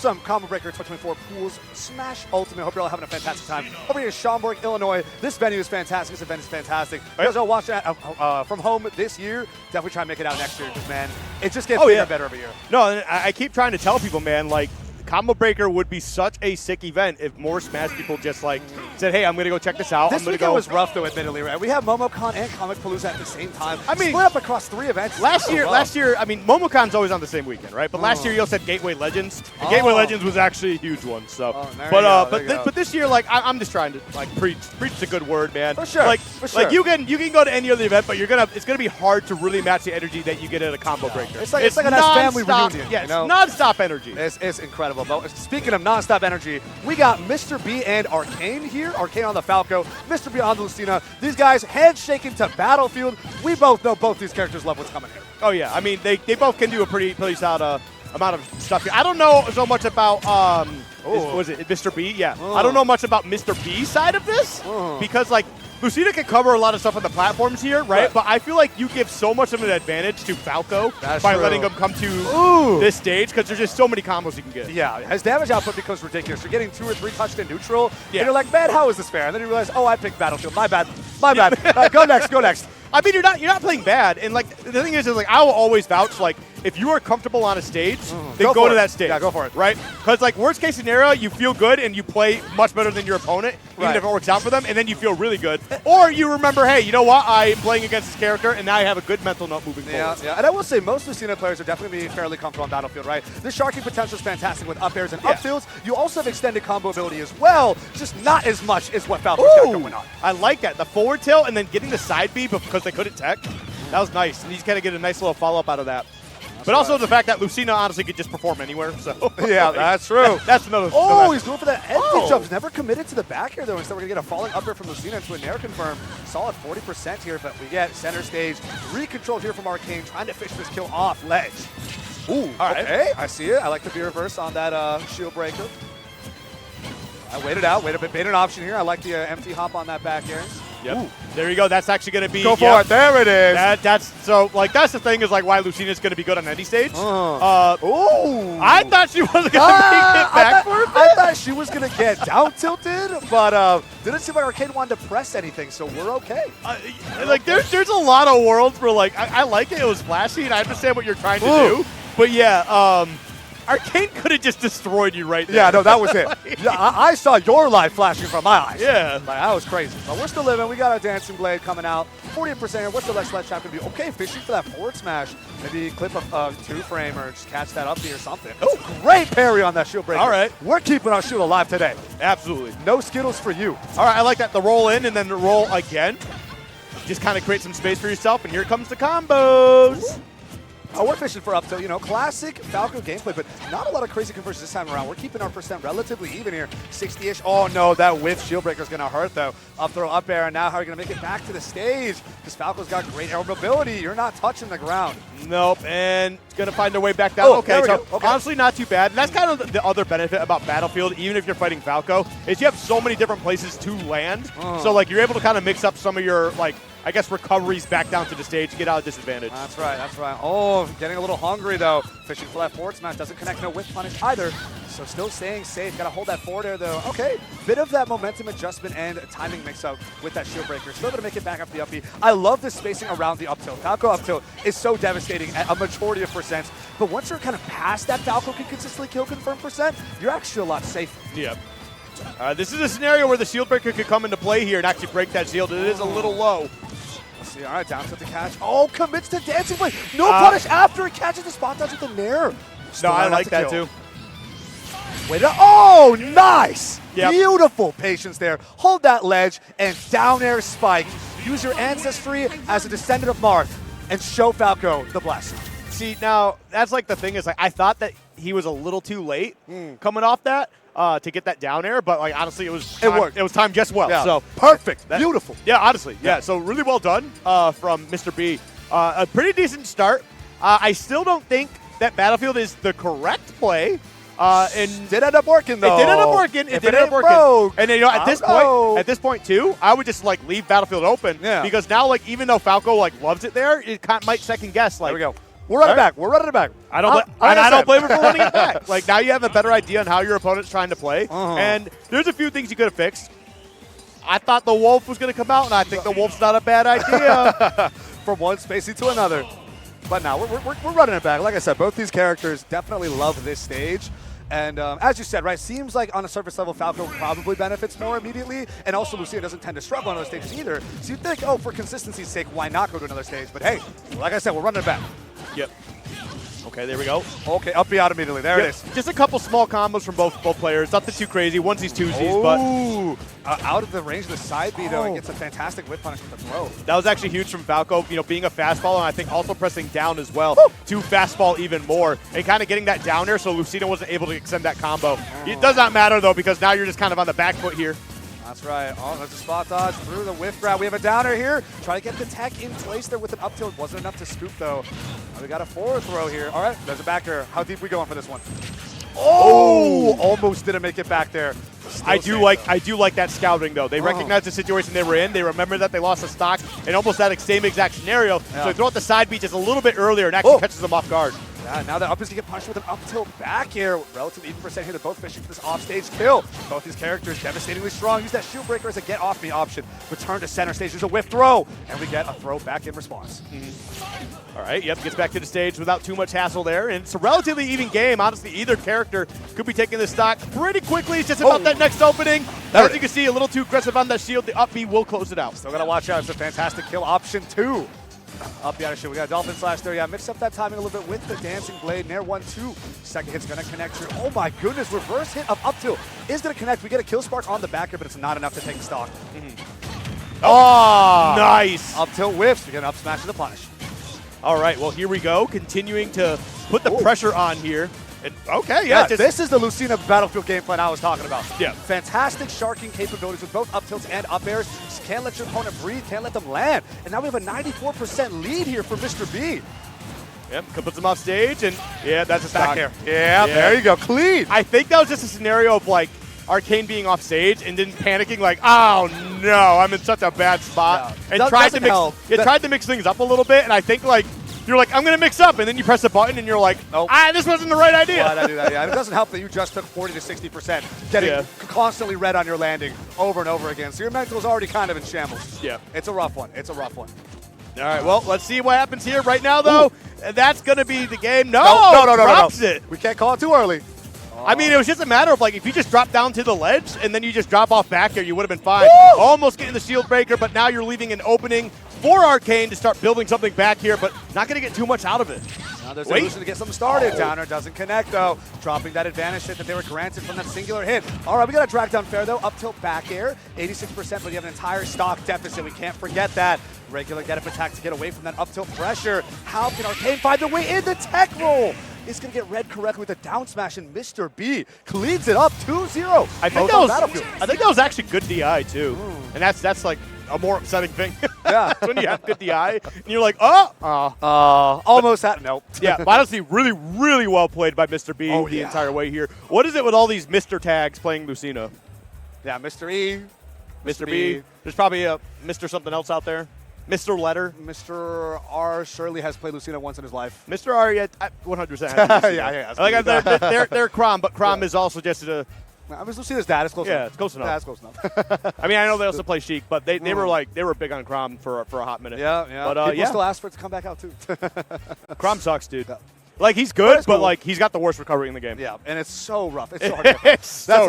some Combo Breaker 2024 Pools Smash Ultimate. Hope you're all having a fantastic time. Over here in Schaumburg, Illinois. This venue is fantastic. This event is fantastic. You guys are watching that from home this year. Definitely try and make it out next year because, man, it just gets bigger and better every year. No, I keep trying to tell people, man, like, Combo Breaker would be such a sick event if more Smash people just like said, "Hey, I'm gonna go check this out." This weekend was rough, though, admittedly. Right? We have MomoCon and Comic Palooza at the same time. I mean, split up across 3 events. Last year, I mean, MomoCon's always on the same weekend, right? But last year you also had Gateway Legends. And Gateway Legends was actually a huge one. So, but this year, like, I'm just trying to like preach a good word, man. For sure. Like you can go to any other event, but it's gonna be hard to really match the energy that you get at a Combo Breaker. It's like a nice family reunion. Yeah, you know? It's nonstop energy. It's incredible. But speaking of nonstop energy, we got Mr. B and Arcane here. Arcane on the Falco, Mr. B on the Lucina. These guys handshaking to Battlefield. We both know both these characters love what's coming here. Oh yeah, I mean they both can do a pretty solid amount of stuff here. I don't know so much about was it Mr. B? Yeah, I don't know much about Mr. B's side of this because like Lucina can cover a lot of stuff on the platforms here, right? But I feel like you give so much of an advantage to Falco by letting him come to this stage because there's just so many combos you can get. Yeah, his damage output becomes ridiculous. You're getting 2 or 3 touched in neutral, and you're like, man, how is this fair? And then you realize, oh, I picked Battlefield. My bad. Go next. I mean, you're not playing bad, and like the thing is like I will always vouch like if you are comfortable on a stage, then go to that stage. Yeah, go for it. Right? Because like worst case scenario, you feel good and you play much better than your opponent, even if it works out for them, and then you feel really good. Or you remember, hey, you know what? I'm playing against this character, and now I have a good mental note moving forward. Yeah, and I will say most Lucina players are definitely fairly comfortable on Battlefield, right? The sharking potential is fantastic with up airs and up tilts. You also have extended combo ability as well, just not as much as what Falco's got going on. I like that. The forward tilt and then getting the side B because they couldn't tech. That was nice, and you just kind of get a nice little follow-up out of that. But also the fact that Lucina honestly could just perform anywhere. So yeah, that's true. That's another. He's going for that empty jumps. Never committed to the back here, though. Instead, we're going to get a falling up air from Lucina into a Nair confirm. Solid 40% here, but we get center stage recontrolled here from Arcane, trying to fish this kill off ledge. Ooh, all right. Okay, I see it. I like the B reverse on that shield breaker. I waited out. Wait a bit. Made an option here. I like the empty hop on that back air. Yep. Ooh. There you go. That's actually going to be. Go for it. There it is. That's the thing is like why Lucina's going to be good on any stage. I thought she wasn't going to make it back for it. I thought she was going to get down tilted, but didn't seem like Arcane wanted to press anything, so we're okay. Like there's a lot of worlds where like I like it. It was flashy, and I understand what you're trying to do. But yeah, Arcane could have just destroyed you right there. Yeah, no, that was it. Yeah, I saw your light flashing from my eyes. Yeah. Like, that was crazy. But we're still living. We got our Dancing Blade coming out. 48% here. What's the next ledge trap going to be? Okay, fishing for that forward smash. Maybe clip a 2-frame or just catch that up here or something. Oh, great parry on that shield breaker. All right. We're keeping our shield alive today. Absolutely. No Skittles for you. All right, I like that. The roll in and then the roll again. Just kind of create some space for yourself, and here comes the combos. Ooh. We're fishing for up to, classic Falco gameplay, but not a lot of crazy conversions this time around. We're keeping our percent relatively even here, 60-ish. Oh, no, that whiff shield breaker is going to hurt, though. Up throw, up air, and now how are you going to make it back to the stage? Because Falco's got great air mobility. You're not touching the ground. Nope, and going to find their way back down. Okay, so honestly, not too bad. And that's kind of the other benefit about Battlefield, even if you're fighting Falco, is you have so many different places to land. So, like, you're able to kind of mix up some of your, like, I guess recoveries back down to the stage, get out of disadvantage. That's right. Oh, getting a little hungry, though. Fishing for that forward smash. Doesn't connect, no whiff punish either. So still staying safe. Got to hold that forward air, though. Okay, bit of that momentum adjustment and timing mix-up with that shield breaker. Still going to make it back up the up B. I love the spacing around the up tilt. Falco up tilt is so devastating at a majority of percents. But once you're kind of past that Falco can consistently kill confirm percent, you're actually a lot safer. Yep. This is a scenario where the shield breaker could come into play here and actually break that shield. It is a little low. Let's see. All right, down to the catch. Oh, commits to Dancing Blade. No punish after it catches the spot dodge with the Nair. No, I like that too. Wait, oh, nice. Yep. Beautiful patience there. Hold that ledge and down air spike. Use your ancestry as a descendant of Marth and show Falco the blast. See, now, that's like the thing is, like, I thought that he was a little too late coming off that. To get that down air, but like honestly, it worked. It was timed just well. Yeah. So perfect, beautiful. Yeah, honestly, yeah. So really well done from Mr. B. A pretty decent start. I still don't think that Battlefield is the correct play. And did end up working though. It did end up working. It did end up working. Broke. And then, at this point too, I would just leave Battlefield open because now even though Falco loves it there, it might second guess there we go. We're running back. We're running it back. I don't blame him for running it back. Like, now you have a better idea on how your opponent's trying to play. And there's a few things you could have fixed. I thought the wolf was going to come out, and I think the wolf's not a bad idea. From one spacey to another. But now we're running it back. Like I said, both these characters definitely love this stage. And as you said, right, seems like on a surface level, Falco probably benefits more immediately. And also, Lucina doesn't tend to struggle on those stages either. So you'd think, oh, for consistency's sake, why not go to another stage? But hey, like I said, we're running it back. Yep. Okay, there we go. Okay, up out immediately. There it is. Just a couple small combos from both players. Nothing too crazy. Onesies, twosies, but out of the range of the side B, though, it gets a fantastic whip punish with the throw. That was actually huge from Falco, being a fastball, and I think also pressing down as well to fastball even more, and kind of getting that down air so Lucina wasn't able to extend that combo. It does not matter, though, because now you're just kind of on the back foot here. That's right. Oh, there's a spot dodge through the whiff grab. We have a downer here. Try to get the tech in place there with an up tilt. Wasn't enough to scoop, though. We got a forward throw here. All right, there's a back air. How deep we going for this one? Oh, almost didn't make it back there. I do like that scouting, though. They recognize the situation they were in. They remember that they lost a stock in almost that same exact scenario. So they throw out the side beat just a little bit earlier and actually catches them off guard. Yeah, now that up is to get punched with an up tilt back air. Relative even percent here. They're both fishing for this offstage kill. Both these characters devastatingly strong. Use that shield breaker as a get off me option. Return to center stage. There's a whiff throw. And we get a throw back in response. All right, gets back to the stage without too much hassle there. And it's a relatively even game. Honestly, either character could be taking the stock pretty quickly. It's just about that next opening. As you can see, a little too aggressive on that shield. The up B will close it out. Still got to watch out. It's a fantastic kill option 2. Up the other shit. We got Dolphin slash there. Yeah, mixed up that timing a little bit with the dancing blade. Nair 1-2. Second hit's going to connect here. Oh my goodness. Reverse hit of up tilt is going to connect. We get a kill spark on the backer, but it's not enough to take the stock. Oh, nice. Up tilt whiffs. We get an up smash to the punish. All right, well, here we go. Continuing to put the pressure on here. And, this is the Lucina Battlefield game plan I was talking about. Yeah. Fantastic sharking capabilities with both up tilts and up airs. Just can't let your opponent breathe, can't let them land. And now we have a 94% lead here for Mr. B. Yep, puts him off stage, and that's a stock. Back air. Yeah, there you go. Clean. I think that was just a scenario of, like, Arcane being off stage and then panicking like, oh no, I'm in such a bad spot. Yeah. And tried to mix things up a little bit, and I think like you're like, I'm gonna mix up, and then you press a button and you're like, this wasn't the right idea. Why'd I do that? Yeah, and it doesn't help that you just took 40 to 60%, getting constantly red on your landing over and over again. So your mental's already kind of in shambles. Yeah. It's a rough one. It's a rough one. All right, well, let's see what happens here right now, though. That's gonna be the game. No, drops it. We can't call it too early. I mean, it was just a matter of, like, if you just drop down to the ledge and then you just drop off back there, you would have been fine. Woo! Almost getting the shield breaker, but now you're leaving an opening for Arcane to start building something back here, but not going to get too much out of it. Now there's a Lucina to get something started. Downer doesn't connect, though. Dropping that advantage hit that they were granted from that singular hit. All right, we got a drag down fair, though. Up tilt back air, 86%, but you have an entire stock deficit. We can't forget that. Regular get-up attack to get away from that up tilt pressure. How can Arcane find the way in the tech roll? It's going to get read correctly with a down smash, and Mr. B cleans it up 2-0. I think that was actually good DI, too. And that's like a more upsetting thing. Yeah. When you have good DI, and you're like, almost had. Nope. Yeah, but honestly, really, really well played by Mr. B the entire way here. What is it with all these Mr. tags playing Lucina? Yeah, Mr. E. Mr. B. There's probably a Mr. something else out there. Mr. Letter. Mr. R surely has played Lucina once in his life. Mr. R, 100% yeah. Like they're Crom, but Crom is also just a... I mean, Lucina's dad. It's close enough. Yeah, it's close enough. Yeah, it's close enough. I mean, I know they also play Sheik, but they were big on Crom for a hot minute. Yeah. But people still ask for it to come back out, too. Crom sucks, dude. Yeah. Like, he's good, but, like, he's got the worst recovery in the game. Yeah, and it's so rough. It's so hard. It's so